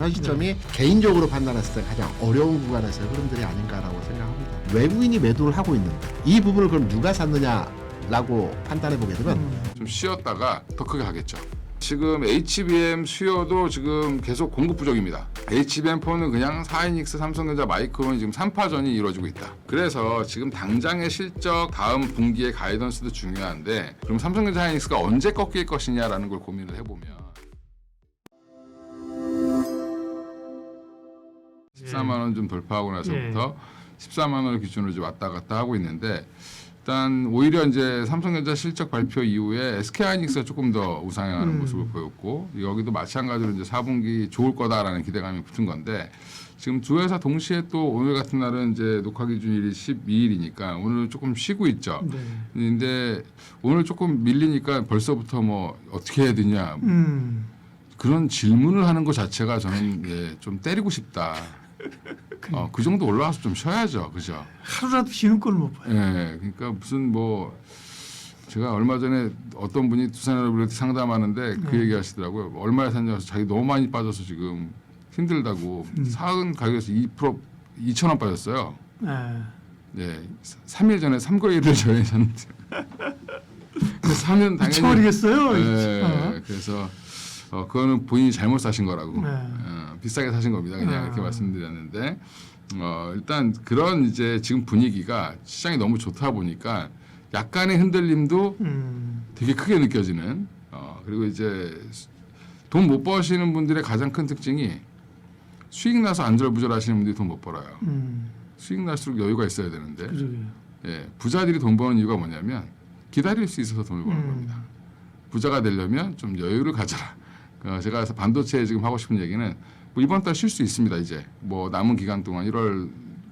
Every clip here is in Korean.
현 시점이 개인적으로 판단했을 때 가장 어려운 구간에서의 흐름들이 아닌가라고 생각합니다. 외국인이 매도를 하고 있는데 이 부분을 그럼 누가 샀느냐라고 판단해 보게 되면 좀 쉬었다가 더 크게 하겠죠. 지금 HBM 수요도 지금 계속 공급 부족입니다. HBM4는 그냥 하이닉스, 삼성전자, 마이크론이 지금 3파전이 이루어지고 있다. 그래서 지금 당장의 실적, 다음 분기의 가이던스도 중요한데 그럼 삼성전자, 하이닉스가 언제 꺾일 것이냐라는 걸 고민을 해보면 14만 원 좀 돌파하고 나서부터 14만 원을 기준으로 이제 왔다 갔다 하고 있는데 일단 오히려 이제 삼성전자 실적 발표 이후에 SK하이닉스가 조금 더 우상향하는 모습을 보였고 여기도 마찬가지로 이제 4분기 좋을 거다라는 기대감이 붙은 건데 지금 두 회사 동시에 또 오늘 같은 날은 이제 녹화 기준일이 12일이니까 오늘 조금 쉬고 있죠. 네. 근데 오늘 조금 밀리니까 벌써부터 뭐 어떻게 해야 되냐 그런 질문을 하는 것 자체가 저는 좀 때리고 싶다. 그 정도 올라와서 좀 쉬어야죠, 그죠? 하루라도 쉬는 걸 못 봐요. 예, 그러니까 무슨 뭐 제가 얼마 전에 어떤 분이 두산에너비한테 상담하는데 그 얘기 하시더라고요. 얼마에 샀냐고 자기 너무 많이 빠져서 지금 힘들다고 사은 가격에서 2% 2,000원 빠졌어요. 네, 3일 전에 삼거리를 저희 샀는데 사면 당연히 미쳐버리겠어요. 네, 그래서 그거는 본인이 잘못 사신 거라고 비싸게 사신 겁니다. 그냥 이렇게 말씀드렸는데 일단 그런 이제 지금 분위기가 시장이 너무 좋다 보니까 약간의 흔들림도 되게 크게 느껴지는 그리고 이제 돈 못 버시는 분들의 가장 큰 특징이 수익 나서 안절부절하시는 분들이 돈 못 벌어요. 수익 날수록 여유가 있어야 되는데 부자들이 돈 버는 이유가 뭐냐면 기다릴 수 있어서 돈을 버는 겁니다. 부자가 되려면 좀 여유를 가져라. 제가 반도체에 지금 하고 싶은 얘기는 뭐 이번 달 쉴 수 있습니다. 이제 뭐 남은 기간 동안 1월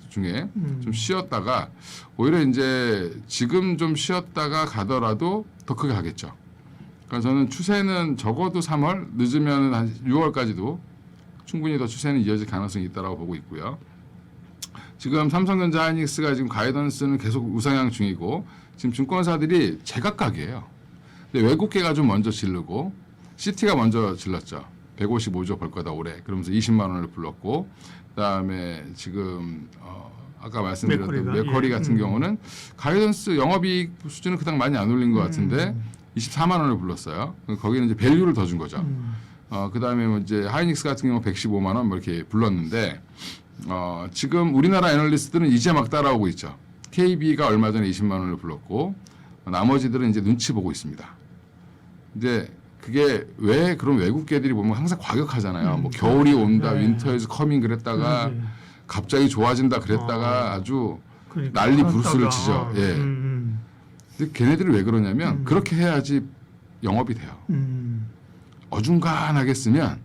중에 좀 쉬었다가 오히려 이제 지금 좀 쉬었다가 가더라도 더 크게 하겠죠. 그러니까 저는 추세는 적어도 3월 늦으면 한 6월까지도 충분히 더 추세는 이어질 가능성이 있다라고 보고 있고요. 지금 삼성전자, 하이닉스가 지금 가이던스는 계속 우상향 중이고 지금 증권사들이 제각각이에요. 근데 외국계가 좀 먼저 지르고 CT가 먼저 질렀죠. 155조 벌 거다 올해. 그러면서 20만 원을 불렀고 그다음에 지금 아까 말씀드렸던 맥쿼리 같은 경우는 가이던스 영업이익 수준은 그닥 많이 안 올린 것 같은데 24만 원을 불렀어요. 거기는 이제 밸류를 더 준 거죠. 그다음에 뭐 이제 하이닉스 같은 경우 115만 원 뭐 이렇게 불렀는데 지금 우리나라 애널리스트들은 이제 막 따라오고 있죠. KB가 얼마 전에 20만 원을 불렀고 나머지들은 이제 눈치 보고 있습니다. 이제 그게 왜 그런 외국계들이 보면 항상 과격하잖아요. 뭐 겨울이 온다, 윈터에서 커밍 그랬다가 갑자기 좋아진다 그랬다가 아주 그러니까 난리 부르스를 치죠. 예. 근데 걔네들이 왜 그러냐면 그렇게 해야지 영업이 돼요. 어중간하게 쓰면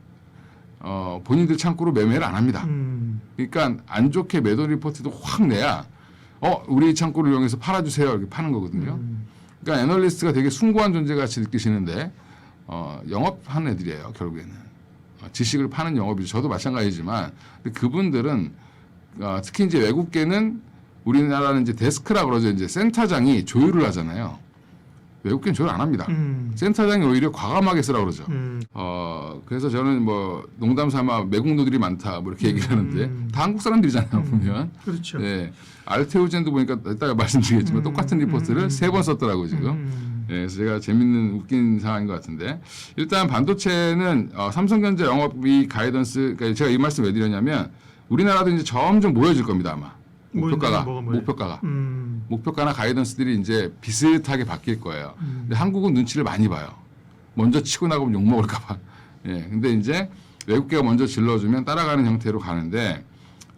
본인들 창고로 매매를 안 합니다. 그러니까 안 좋게 매도 리포트도 확 내야 우리 창고를 이용해서 팔아주세요 이렇게 파는 거거든요. 그러니까 애널리스트가 되게 숭고한 존재같이 느끼시는데 영업하는 애들이에요. 결국에는 지식을 파는 영업이죠. 저도 마찬가지지만 근데 그분들은 특히 이제 외국계는 우리나라는 이제 데스크라 그러죠. 이제 센터장이 조율을 하잖아요. 외국계는 조율 안 합니다. 센터장이 오히려 과감하게 쓰라 그러죠. 그래서 저는 뭐 농담 삼아 매국노들이 많다 뭐 이렇게 얘기를 하는데 다 한국 사람들이잖아요. 보면. 그렇죠. 네. 알테오젠도 보니까 이따가 말씀드리겠지만 똑같은 리포트를 3번 썼더라고요. 지금. 네, 그래서 제가 재밌는 웃긴 상황인 것 같은데 일단 반도체는 삼성전자 영업이익 가이던스 그러니까 제가 이 말씀 왜 드렸냐면 우리나라도 이제 점점 모여질 겁니다. 아마. 목표가나 가이던스들이 이제 비슷하게 바뀔 거예요. 근데 한국은 눈치를 많이 봐요. 먼저 치고 나가면 욕 먹을까 봐. 예. 근데 이제 외국계가 먼저 질러주면 따라가는 형태로 가는데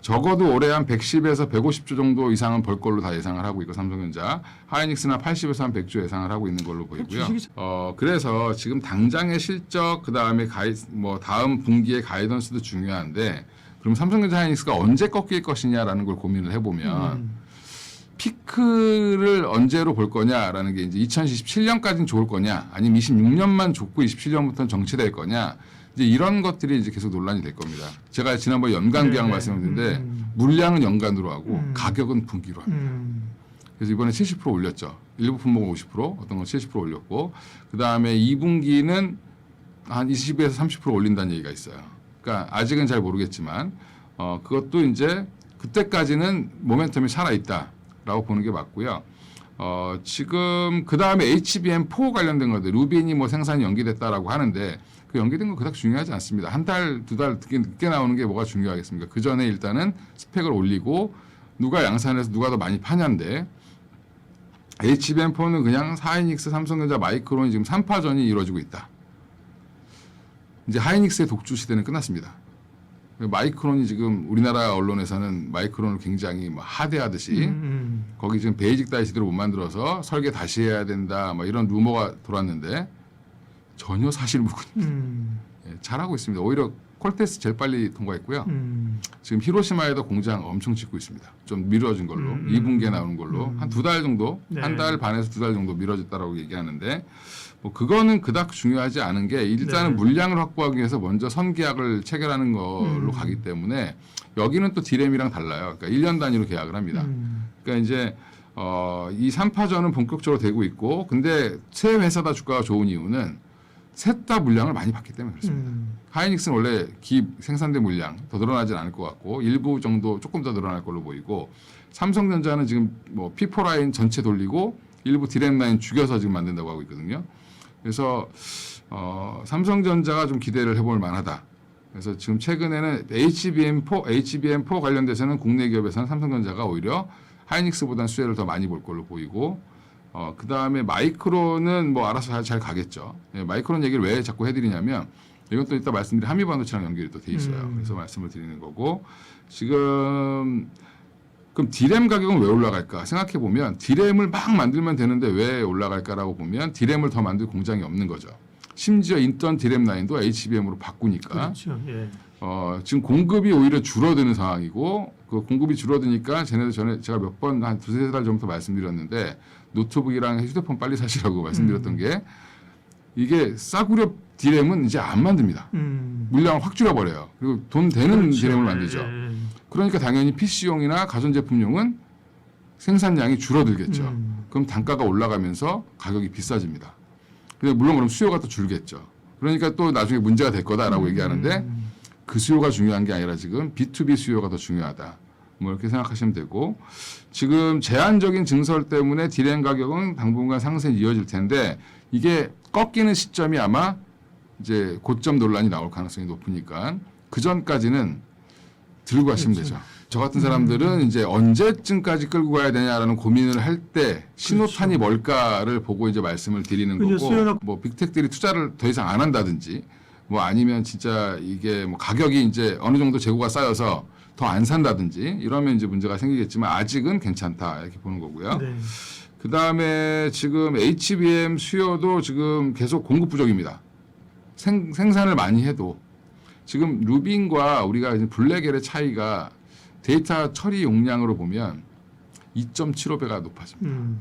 적어도 올해 한 110에서 150조 정도 이상은 벌 걸로 다 예상을 하고 있고 삼성전자, 하이닉스나 80에서 한 100조 예상을 하고 있는 걸로 보이고요. 그래서 지금 당장의 실적 그다음에 뭐 다음 분기의 가이던스도 중요한데 그럼 삼성전자, 하이닉스가 언제 꺾일 것이냐라는 걸 고민을 해보면 피크를 언제로 볼 거냐라는 게 이제 2027년까지는 좋을 거냐 아니면 26년만 좋고 27년부터는 정체될 거냐 이제 이런 것들이 이제 계속 논란이 될 겁니다. 제가 지난번에 연간 계약 말씀드렸는데 물량은 연간으로 하고 가격은 분기로 합니다. 그래서 이번에 70% 올렸죠. 일부 품목은 50%, 어떤 건 70% 올렸고 그 다음에 2분기는 한 20에서 30% 올린다는 얘기가 있어요. 그러니까 아직은 잘 모르겠지만 그것도 이제 그때까지는 모멘텀이 살아있다라고 보는 게 맞고요. 지금 그 다음에 HBM4 관련된 것들 루빈이 뭐 생산이 연기됐다라고 하는데 그 연기된 건 그닥 중요하지 않습니다. 한 달, 두 달 늦게 나오는 게 뭐가 중요하겠습니까? 그 전에 일단은 스펙을 올리고 누가 양산해서 누가 더 많이 파냐인데 HBM4는 그냥 하이닉스, 삼성전자, 마이크론이 지금 3파전이 이루어지고 있다. 이제 하이닉스의 독주 시대는 끝났습니다. 마이크론이 지금 우리나라 언론에서는 마이크론을 굉장히 뭐 하대하듯이 거기 지금 베이직 다이 제대로 못 만들어서 설계 다시 해야 된다 뭐 이런 루머가 돌았는데 전혀 사실무근. 예, 잘하고 있습니다. 오히려 콜테스트 제일 빨리 통과했고요. 지금 히로시마에도 공장 엄청 짓고 있습니다. 좀 미뤄진 걸로 2분기에 나오는 걸로 한 2달 정도, 네. 한 달 반에서 2달 정도 미뤄졌다라고 얘기하는데 뭐 그거는 그닥 중요하지 않은 게 일단은 네. 물량을 확보하기 위해서 먼저 선계약을 체결하는 걸로 가기 때문에 여기는 또 디램이랑 달라요. 그러니까 1년 단위로 계약을 합니다. 그러니까 이제 이 3파전은 본격적으로 되고 있고 근데 세 회사 다 주가가 좋은 이유는 셋 다 물량을 많이 받기 때문에 그렇습니다. 하이닉스는 원래 생산된 물량 더 늘어나진 않을 것 같고 일부 정도 조금 더 늘어날 걸로 보이고 삼성전자는 지금 뭐 P4 라인 전체 돌리고 일부 디램 라인 죽여서 지금 만든다고 하고 있거든요. 그래서 삼성전자가 좀 기대를 해볼 만하다. 그래서 지금 최근에는 HBM4 관련돼서는 국내 기업에서는 삼성전자가 오히려 하이닉스보다는 수혜를 더 많이 볼 걸로 보이고 그 다음에 마이크론은 뭐 알아서 잘 가겠죠. 예, 마이크론 얘기를 왜 자꾸 해드리냐면 이건 또 이따 말씀드린 한미반도체랑 연결이 또 돼 있어요. 그래서 말씀을 드리는 거고 지금 그럼 디램 가격은 왜 올라갈까 생각해 보면 디램을 막 만들면 되는데 왜 올라갈까라고 보면 디램을 더 만들 공장이 없는 거죠. 심지어 있던 디램 라인도 HBM으로 바꾸니까 그렇죠. 예. 지금 공급이 오히려 줄어드는 상황이고 그 공급이 줄어드니까 쟤네들 전에 제가 몇 번 한 두세 달 전부터 말씀드렸는데 노트북이랑 휴대폰 빨리 사시라고 말씀드렸던 게 이게 싸구려 디램은 이제 안 만듭니다. 물량을 확 줄여버려요. 그리고 돈 되는 그렇죠. 디램을 만들죠. 예. 그러니까 당연히 PC용이나 가전제품용은 생산량이 줄어들겠죠. 그럼 단가가 올라가면서 가격이 비싸집니다. 근데 물론 그럼 수요가 또 줄겠죠. 그러니까 또 나중에 문제가 될 거다라고 얘기하는데 그 수요가 중요한 게 아니라 지금 B2B 수요가 더 중요하다. 뭐 이렇게 생각하시면 되고 지금 제한적인 증설 때문에 디램 가격은 당분간 상승이 이어질 텐데 이게 꺾이는 시점이 아마 이제 고점 논란이 나올 가능성이 높으니까 그 전까지는 들고 가시면 되죠. 저 같은 사람들은 이제 언제쯤까지 끌고 가야 되냐라는 고민을 할 때 신호탄이 뭘까를 보고 이제 말씀을 드리는 그죠, 거고 수요나- 뭐 빅텍들이 투자를 더 이상 안 한다든지 뭐 아니면 진짜 이게 뭐 가격이 이제 어느 정도 재고가 쌓여서 더 안 산다든지 이러면 이제 문제가 생기겠지만 아직은 괜찮다 이렇게 보는 거고요. 네. 그 다음에 지금 HBM 수요도 지금 계속 공급 부족입니다. 생산을 많이 해도 지금 루빈과 우리가 이제 블랙엘의 차이가 데이터 처리 용량으로 보면 2.75배가 높아집니다.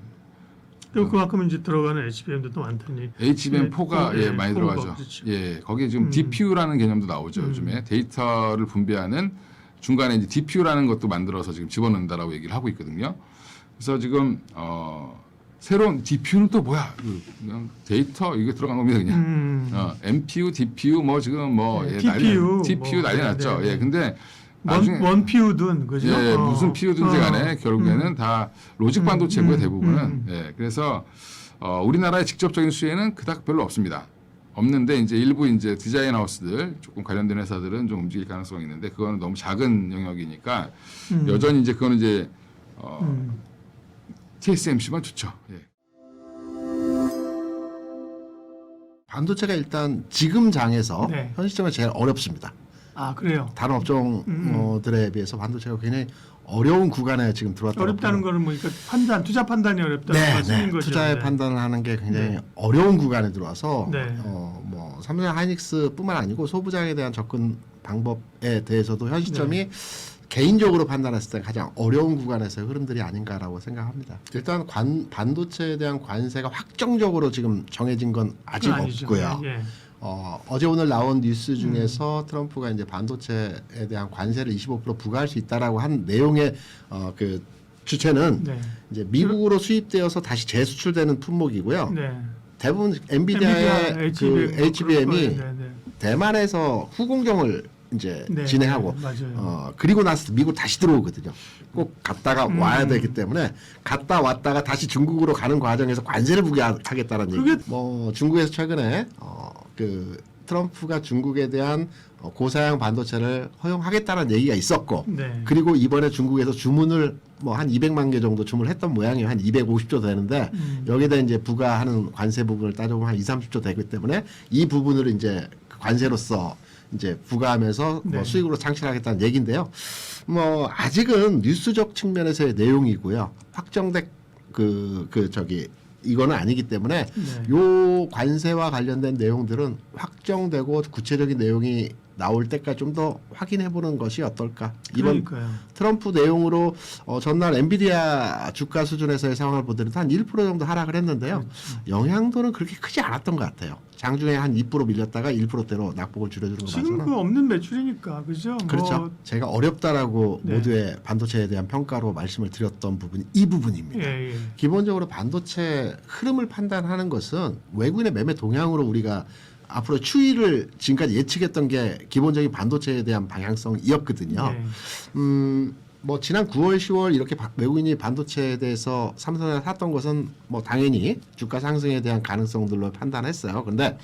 또 그만큼 이제 들어가는 HBM도 또 많다니. HBM4가 네, 예, 많이 4가 들어가죠. 그렇죠. 예, 거기에 지금 DPU라는 개념도 나오죠. 요즘에 데이터를 분배하는 중간에 이제 DPU라는 것도 만들어서 지금 집어넣는다라고 얘기를 하고 있거든요. 그래서 지금 새로운 DPU는 또 뭐야? 그냥 데이터 이게 들어간 겁니다, 그냥. MPU, DPU 뭐 지금 뭐 네, 예, TPU TPU 난리 뭐, 났죠. 네, 네. 예, 근데 나중에 원피우든 그죠? 예, 무슨 피우든지 간에 결국에는 다 로직 반도체고요, 대부분은. 예, 그래서 우리나라의 직접적인 수혜는 그닥 별로 없습니다. 없는데 이제 일부 이제 디자인 하우스들 조금 관련된 회사들은 좀 움직일 가능성이 있는데 그거는 너무 작은 영역이니까 여전히 이제 그거는 이제 TSMC만 좋죠. 예. 반도체가 일단 지금 장에서 네. 현 시점에 제일 어렵습니다. 아 그래요. 다른 업종들에 비해서 반도체가 굉장히 어려운 구간에 지금 들어왔다고 어렵다는 거는 뭐 그러니까 투자 판단이 어렵다는 말씀인 거죠. 투자의 네. 판단을 하는 게 굉장히 네. 어려운 구간에 들어와서 네. 뭐 삼성 하이닉스뿐만 아니고 소부장에 대한 접근 방법에 대해서도 현 시점이 개인적으로 판단했을 때 가장 어려운 구간에서의 흐름들이 아닌가라고 생각합니다. 일단 반도체에 대한 관세가 확정적으로 지금 정해진 건 아직 그건 아니죠. 없고요. 예. 어제 오늘 나온 뉴스 중에서 트럼프가 이제 반도체에 대한 관세를 25% 부과할 수 있다라고 한 내용의 그 주체는 네. 이제 미국으로 수입되어서 다시 재수출되는 품목이고요. 네. 대부분 엔비디아의 그 HBM이 네. 대만에서 후공정을 이제 네, 진행하고 맞아요. 그리고 나서 미국 다시 들어오거든요. 꼭 갔다가 와야 되기 때문에 갔다 왔다가 다시 중국으로 가는 과정에서 관세를 부과하겠다는 얘기. 뭐 중국에서 최근에 그 트럼프가 중국에 대한 고사양 반도체를 허용하겠다는 얘기가 있었고 네. 그리고 이번에 중국에서 주문을 뭐 한 200만 개 정도 주문했던 모양이에요. 한 250조 되는데 여기다 이제 부과하는 관세 부분을 따져보면 한 2, 30조 되기 때문에 이 부분을 이제 관세로서 이제 부과하면서 네. 뭐 수익으로 창출하겠다는 얘기인데요. 뭐 아직은 뉴스적 측면에서의 내용이고요. 확정된 이거는 아니기 때문에 네. 요 관세와 관련된 내용들은 확정되고 구체적인 내용이 나올 때까지 좀 더 확인해 보는 것이 어떨까. 이번 그러니까요. 트럼프 내용으로 전날 엔비디아 주가 수준에서의 상황을 보더라도 한 1% 정도 하락을 했는데요. 그렇죠. 영향도는 그렇게 크지 않았던 것 같아요. 장중에 한 2% 밀렸다가 1%대로 낙폭을 줄여주는 거 지금 봐서는. 그 없는 매출이니까 그죠? 그렇죠. 뭐, 제가 어렵다라고 네. 모두의 반도체에 대한 평가로 말씀을 드렸던 부분이 이 부분입니다. 예, 예. 기본적으로 반도체 흐름을 판단하는 것은 외국인의 매매 동향으로 우리가 앞으로 추이를 지금까지 예측했던 게 기본적인 반도체에 대한 방향성이었거든요. 네. 뭐 지난 9월, 10월 이렇게 외국인이 반도체에 대해서 삼성에 샀던 것은 뭐 당연히 주가 상승에 대한 가능성들로 판단했어요. 그런데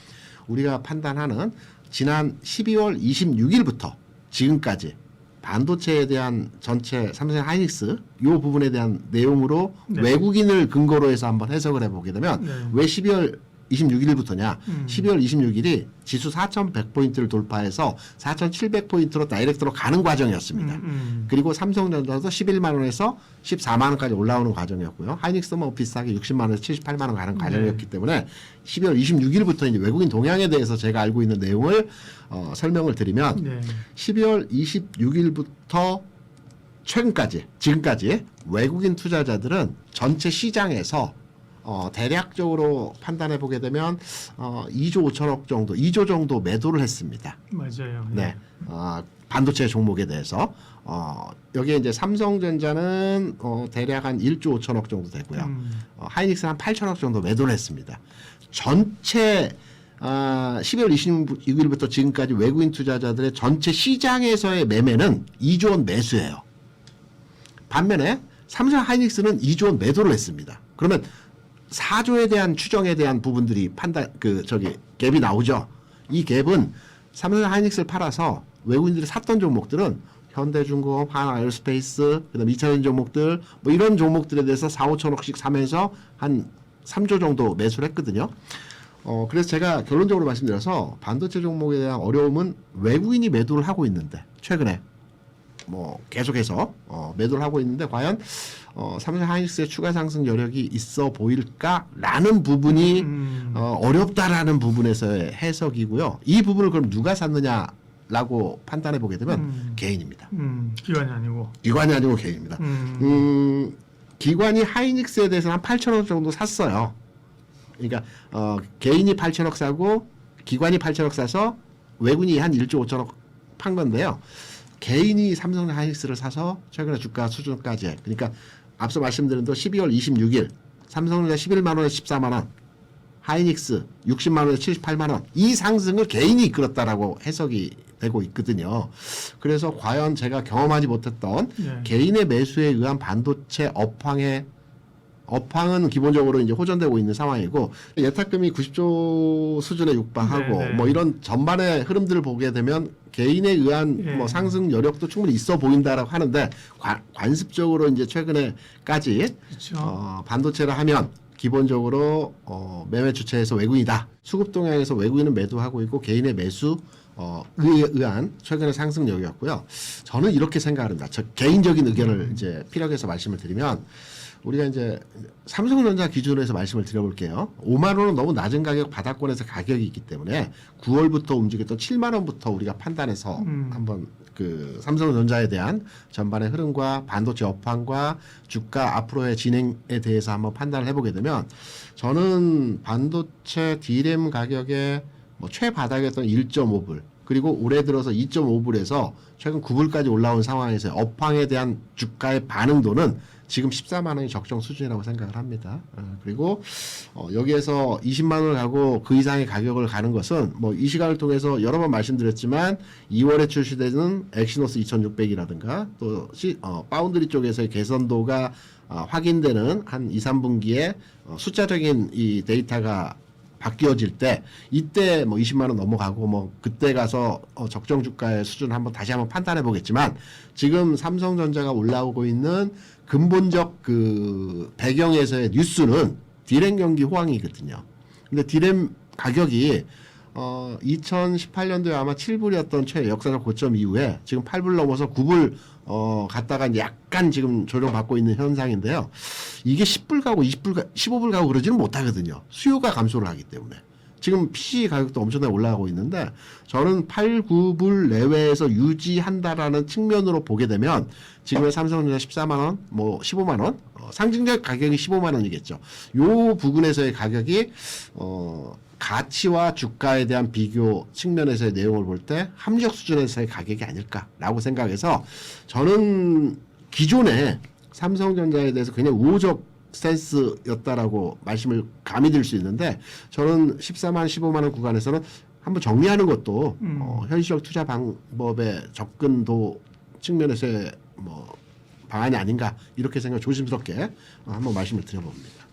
우리가 판단하는 지난 12월 26일부터 지금까지 반도체에 대한 전체 삼성 하이닉스 요 부분에 대한 내용으로 네. 외국인을 근거로 해서 한번 해석을 해보게 되면 네. 왜 12월 26일부터냐? 12월 26일이 지수 4,100포인트를 돌파해서 4,700포인트로 다이렉트로 가는 과정이었습니다. 그리고 삼성전자도 11만 원에서 14만 원까지 올라오는 과정이었고요. 하이닉스 뭐 비싸게 60만 원에서 78만 원 가는 과정이었기 때문에 12월 26일부터 이제 외국인 동향에 대해서 제가 알고 있는 내용을 설명을 드리면 네. 12월 26일부터 최근까지 지금까지 외국인 투자자들은 전체 시장에서 대략적으로 판단해 보게 되면 2조 5천억 정도, 2조 정도 매도를 했습니다. 맞아요. 네, 반도체 종목에 대해서 여기에 이제 삼성전자는 대략 한 1조 5천억 정도 되고요. 하이닉스는 한 8천억 정도 매도를 했습니다. 전체 12월 26일부터 지금까지 외국인 투자자들의 전체 시장에서의 매매는 2조 원 매수예요. 반면에 삼성 하이닉스는 2조 원 매도를 했습니다. 그러면 4조에 대한 추정에 대한 부분들이 갭이 나오죠. 이 갭은 삼성 하이닉스를 팔아서 외국인들이 샀던 종목들은 현대중공업, 하나에어스페이스, 그다음 2차전 종목들 뭐 이런 종목들에 대해서 4, 5천억씩 사면서 한 3조 정도 매수를 했거든요. 그래서 제가 결론적으로 말씀드려서 반도체 종목에 대한 어려움은 외국인이 매도를 하고 있는데 최근에 뭐 계속해서 매도를 하고 있는데 과연 삼성 하이닉스의 추가 상승 여력이 있어 보일까라는 부분이 어렵다라는 부분에서의 해석이고요. 이 부분을 그럼 누가 샀느냐라고 판단해 보게 되면 개인입니다. 기관이 아니고. 기관이 아니고 개인입니다. 기관이 하이닉스에 대해서 한 8천억 정도 샀어요. 그러니까 개인이 8천억 사고 기관이 8천억 사서 외국인이 한 1조 5천억 판 건데요. 개인이 삼성 하이닉스를 사서 최근에 주가 수준까지 그러니까 앞서 말씀드린 대로 12월 26일 삼성전자 11만 원에서 14만 원 하이닉스 60만 원에서 78만 원 이 상승을 개인이 이끌었다라고 해석이 되고 있거든요. 그래서 과연 제가 경험하지 못했던 네. 개인의 매수에 의한 반도체 업황은 기본적으로 이제 호전되고 있는 상황이고 예탁금이 90조 수준에 육박하고 네네. 뭐 이런 전반의 흐름들을 보게 되면 개인에 의한 예. 뭐 상승 여력도 충분히 있어 보인다라고 하는데 관습적으로 이제 최근에까지 그렇죠. 반도체를 하면 기본적으로 매매 주체에서 외국인이다. 수급 동향에서 외국인은 매도하고 있고 개인의 매수 의한 최근의 상승력이었고요. 저는 이렇게 생각합니다. 저 개인적인 의견을 이제 피력해서 말씀을 드리면 우리가 이제 삼성전자 기준으로 해서 말씀을 드려볼게요. 5만 원은 너무 낮은 가격 바닥권에서 가격이 있기 때문에 9월부터 움직였던 7만 원부터 우리가 판단해서 한번 그 삼성전자에 대한 전반의 흐름과 반도체 업황과 주가 앞으로의 진행에 대해서 한번 판단을 해보게 되면 저는 반도체 D램 가격의 뭐 최바닥이었던 1.5불 그리고 올해 들어서 2.5불에서 최근 9불까지 올라온 상황에서 업황에 대한 주가의 반응도는 지금 14만 원이 적정 수준이라고 생각을 합니다. 그리고 여기에서 20만 원을 가고 그 이상의 가격을 가는 것은 뭐 이 시간을 통해서 여러 번 말씀드렸지만 2월에 출시되는 엑시노스 2600이라든가 또 파운드리 쪽에서의 개선도가 확인되는 한 2, 3분기에 숫자적인 이 데이터가 바뀌어질 때 이때 뭐 20만 원 넘어가고 뭐 그때 가서 적정 주가의 수준 한번 다시 한번 판단해 보겠지만 지금 삼성전자가 올라오고 있는 근본적 그 배경에서의 뉴스는 디램 경기 호황이거든요. 근데 디램 가격이 2018년도에 아마 7불이었던 최역사적 고점 이후에 지금 8불 넘어서 9불 갔다가 이제 약간 지금 조정받고 있는 현상인데요. 이게 10불 가고 20불 15불 가고 그러지는 못하거든요. 수요가 감소를 하기 때문에. 지금 PC 가격도 엄청나게 올라가고 있는데 저는 8, 9불 내외에서 유지한다라는 측면으로 보게 되면 지금의 삼성전자 14만 원, 뭐 15만 원, 상징적 가격이 15만 원이겠죠. 요 부분에서의 가격이 가치와 주가에 대한 비교 측면에서의 내용을 볼 때 합리적 수준에서의 가격이 아닐까라고 생각해서 저는 기존에 삼성전자에 대해서 그냥 우호적 스탠스였다라고 말씀을 감히 드릴 수 있는데 저는 14만 원, 15만 원 구간에서는 한번 정리하는 것도 현실적 투자 방법의 접근도 측면에서의 뭐 방안이 아닌가 이렇게 생각 조심스럽게 한번 말씀을 드려봅니다.